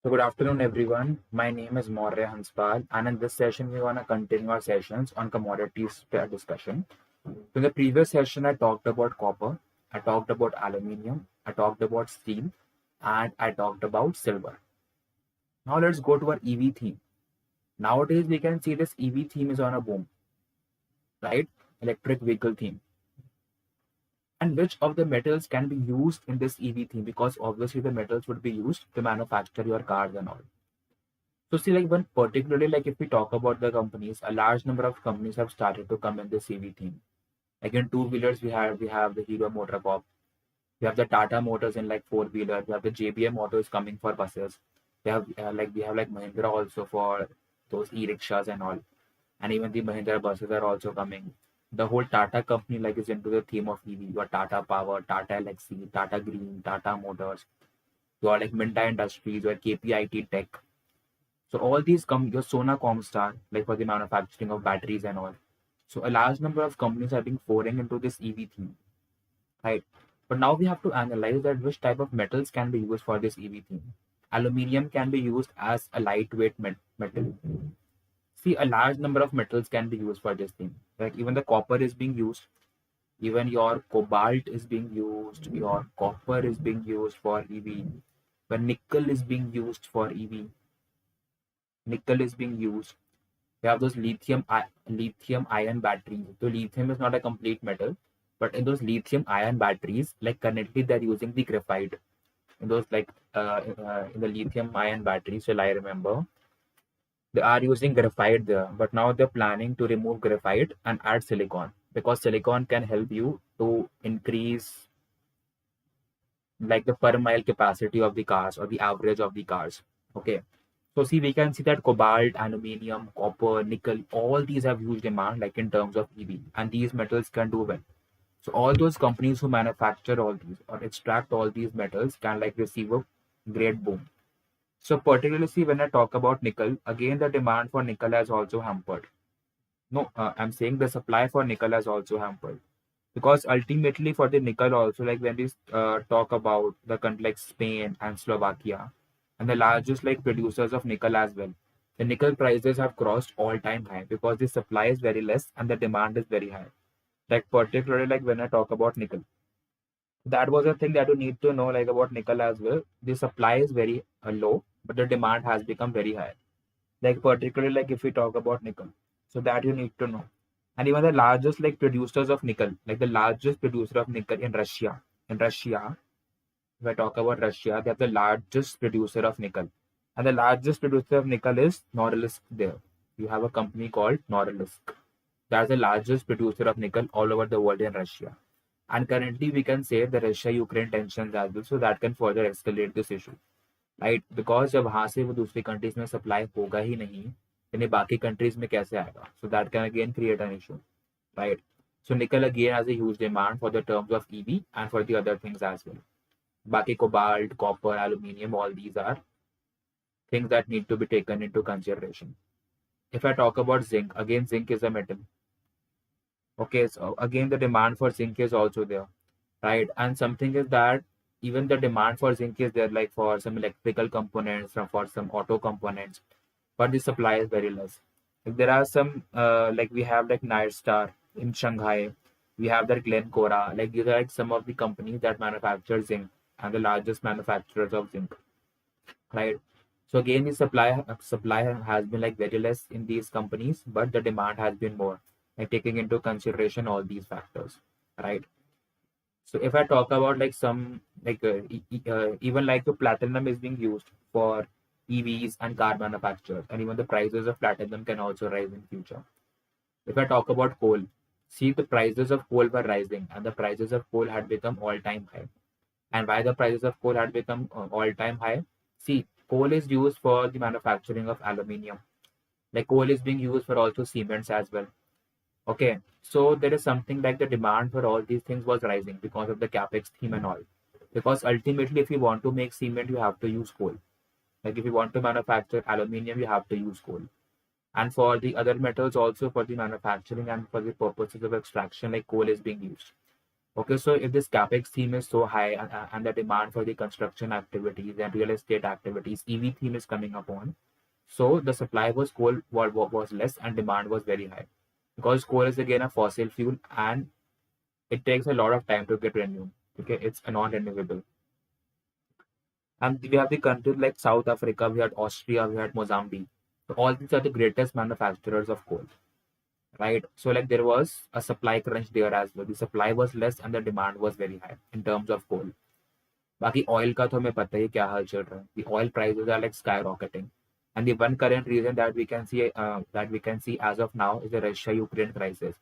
So good afternoon, everyone. My name is Maurya Hanspal, and in this session, we want to continue our sessions on commodities discussion. So in the previous session, I talked about copper, I talked about aluminium, I talked about steel, and I talked about silver. Now let's go to our EV theme. Nowadays, we can see this EV theme is on a boom, right? Electric vehicle theme. And which of the metals can be used in this EV theme? Because obviously, the metals would be used to manufacture your cars and all. So see, like when particularly like if we talk about the companies, a large number of companies have started to come in the CV theme. Like in two-wheelers, we have the Hero Motor Corp, we have the Tata Motors in like four-wheeler, we have the JBM Motors coming for buses. We have like Mahindra also for those e-rickshaws and all, and even the Mahindra buses are also coming. The whole Tata company like is into the theme of EV. You are Tata Power, Tata Elxsi, Tata Green, Tata Motors. You are like Minda Industries or KPIT Tech. So all these come your Sona Comstar, like for the manufacturing of batteries and all. So a large number of companies have been pouring into this EV theme, right? But now we have to analyze that which type of metals can be used for this EV theme. Aluminium can be used as a lightweight metal. See, a large number of metals can be used for this theme. Like even the copper is being used, even your cobalt is being used, your copper is being used for EV, but nickel is being used for EV. Nickel is being used. We have those lithium ion batteries. So lithium is not a complete metal, but in those lithium ion batteries, like currently they're using the graphite in those in the lithium ion batteries. Till I remember, they are using graphite there, but now they're planning to remove graphite and add silicon because silicon can help you to increase like the per mile capacity of the cars or the average of the cars. Okay. So see, we can see that cobalt, aluminium, copper, nickel, all these have huge demand, like in terms of EV, and these metals can do well. So all those companies who manufacture all these or extract all these metals can like receive a great boom. So particularly see when I talk about nickel, again the demand for nickel has also hampered. No, I'm saying the supply for nickel has also hampered because ultimately for the nickel also like when we talk about the country like Spain and Slovakia and the largest like producers of nickel as well, the nickel prices have crossed all-time high because the supply is very less and the demand is very high. Like particularly like when I talk about nickel, that was a thing that you need to know like about nickel as well. The supply is very low, but the demand has become very high. Like particularly like if we talk about nickel, so that you need to know. And even the largest like producers of nickel, like the largest producer of nickel in Russia, if I talk about Russia, they are the largest producer of nickel, and the largest producer of nickel is Norilsk. There you have a company called Norilsk. That's the largest producer of nickel all over the world in Russia. And currently we can say the Russia Ukraine tensions as well, so that can further escalate this issue, right because जब वहां से वो दूसरी countries में supply होगा ही नहीं यानी बाकी कंट्रीज में कैसे आएगा so that can again create an issue right so nickel again has a huge demand for the terms of EV and for the other things as well. बाकी cobalt, copper, aluminium, all these are things that need to be taken into consideration. If I talk about zinc, again zinc is a metal. Okay, so again the demand for zinc is also there, right? And something is that even the demand for zinc is there like for some electrical components or for some auto components, but the supply is very less. Like there are some like we have like Nightstar in Shanghai, we have that Glencore, like these are like some of the companies that manufacture zinc and the largest manufacturers of zinc, right? So again, the supply has been like very less in these companies, but the demand has been more, like taking into consideration all these factors, right? So if I talk about like some even like the platinum is being used for EVs and car manufacturers, and even the prices of platinum can also rise in future. If I talk about coal, see the prices of coal were rising, and the prices of coal had become all-time high. And why the prices of coal had become all-time high? See, coal is used for the manufacturing of aluminium. Like coal is being used for also cements as well. Okay, so there is something like the demand for all these things was rising because of the capex theme and all. Because ultimately, if you want to make cement, you have to use coal. Like if you want to manufacture aluminium, you have to use coal. And for the other metals, also for the manufacturing and for the purposes of extraction, like coal is being used. Okay, so if this capex theme is so high and the demand for the construction activities and real estate activities, EV theme is coming upon. So the supply was was less and demand was very high because coal is again a fossil fuel and it takes a lot of time to get renewed. Okay, it's a non-renewable. And we have the countries like South Africa, we had Austria, we had Mozambique. So all these are the greatest manufacturers of coal, right? So like there was a supply crunch there as well. The supply was less and the demand was very high in terms of coal. बाकी oil का तो हमें पता ही क्या हाल चल रहा है. The oil prices are like skyrocketing. And the one current reason that we can see as of now is the Russia-Ukraine crisis,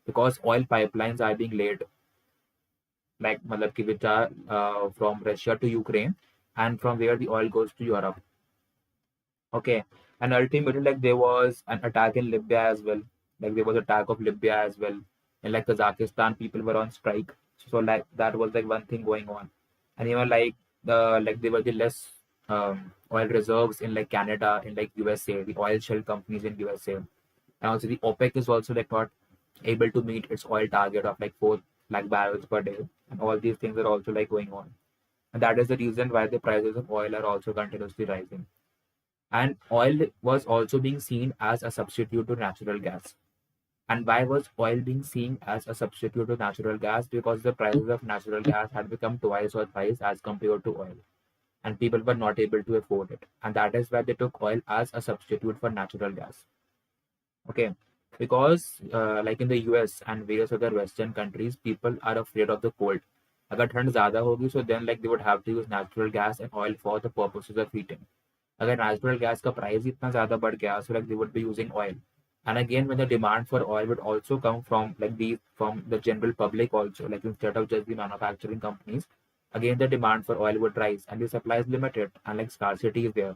because oil pipelines are being laid like मतलब कि which are from Russia to Ukraine and from where the oil goes to Europe. Okay, and ultimately like there was an attack in Libya as well. Like there was attack of Libya as well, and like Kazakhstan people were on strike. So like that was like one thing going on, and even like there were the less oil reserves in like Canada, in like USA, the oil shell companies in USA, and also the OPEC is also like not able to meet its oil target of like 4 lakh barrels per day, and all these things are also like going on, and that is the reason why the prices of oil are also continuously rising. And oil was also being seen as a substitute to natural gas. And why was oil being seen as a substitute to natural gas? Because the prices of natural gas had become twice or thrice as compared to oil, and people were not able to afford it. And that is why they took oil as a substitute for natural gas. Okay, because like in the US and various other Western countries, people are afraid of the cold. अगर ठंड ज़्यादा होगी, so then like they would have to use natural gas and oil for the purposes of heating. अगर natural gas का price इतना ज़्यादा बढ़ गया, so like they would be using oil. And again, when the demand for oil would also come from the general public also, like instead of just the manufacturing companies, again the demand for oil would rise and the supply is limited and like scarcity is there.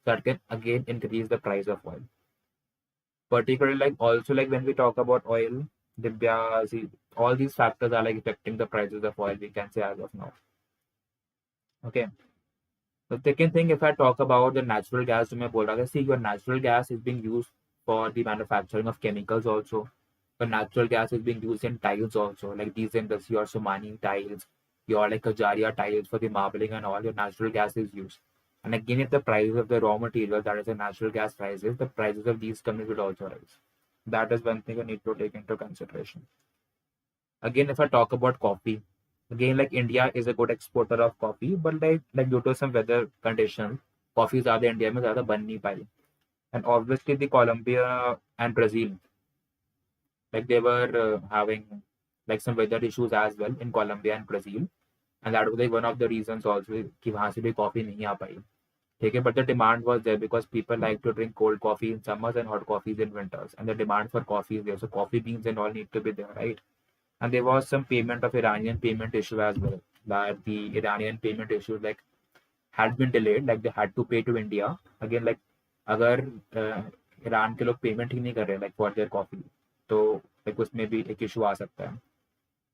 So that can again increase the price of oil. Particularly like also like when we talk about oil, all these factors are like affecting the prices of oil, we can say as of now. Okay. The second thing, if I talk about the natural gas, जो मैं बोल रहा था, see your natural gas is being used for the manufacturing of chemicals also. The natural gas is being used in tiles also, like these industries, your Somani tiles, your like Kajaria tiles for the marbling and all. Your natural gas is used. And again, if the prices of the raw material, that is the natural gas prices, the prices of these companies will also rise. That is one thing you need to take into consideration. Again, if I talk about coffee, again like India is a good exporter of coffee, but like due to some weather conditions, coffee ज़्यादा India में ज़्यादा बन नहीं पाई. And obviously the Colombia and Brazil, like they were having like some weather issues as well in Colombia and Brazil, and that was like one of the reasons also कि वहाँ से भी coffee नहीं आ पाई. ठीक है, but the demand was there because people like to drink cold coffee in summers and hot coffees in winters, and the demand for coffee is there, so coffee beans and all need to be there, right? And there was some payment of Iranian payment issue as well. That the Iranian payment issue like had been delayed, like they had to pay to India. Again, like अगर Iran के लोग payment ही नहीं कर रहे like for their coffee, तो like उसमें भी एक इशू आ सकता है.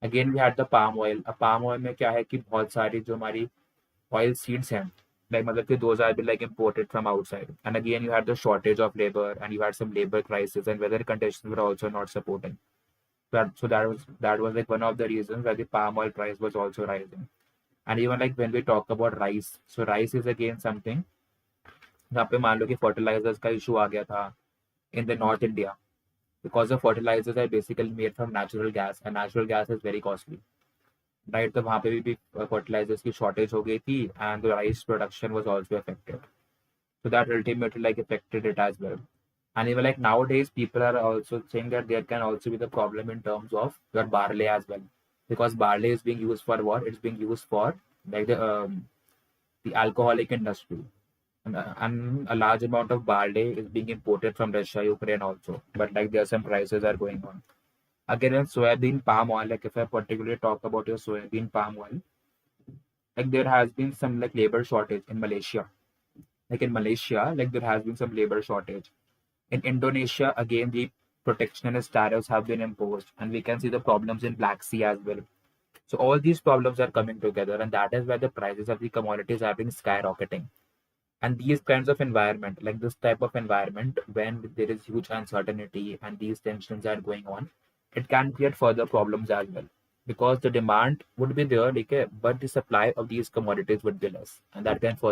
Again, we had the palm oil. अब palm oil में क्या है कि बहुत सारी जो हमारी oil seeds हैं, like मतलब कि those are like imported from outside. And again, you had the shortage of labor and you had some labor crisis and weather conditions were also not supporting. That was like one of the reasons why the palm oil price was also rising. And even like when we talk about rice, so rice is again something जहाँ पे मान लो कि fertilizers का issue आ गया था in the North India, because the fertilizers are basically made from natural gas and natural gas is very costly, right? तो वहाँ पे भी fertilizers की shortage हो गई थी and the rice production was also affected. So that ultimately like affected it as well. And even like nowadays, people are also saying that there can also be the problem in terms of your barley as well, because barley is being used for what? It's being used for like the alcoholic industry, and a large amount of barley is being imported from Russia, Ukraine also. But like there are some prices are going on. Again, in soybean palm oil, like if I particularly talk about your soybean palm oil, like there has been some like labor shortage in Malaysia. Like in Malaysia, like there has been some labor shortage. In Indonesia, again, the protectionist tariffs have been imposed, and we can see the problems in Black Sea as well. So all these problems are coming together, and that is why the prices of the commodities have been skyrocketing. And these kinds of environment, like this type of environment, when there is huge uncertainty and these tensions are going on, it can create further problems as well. because the demand would be there, okay, but the supply of these commodities would be less, and that can further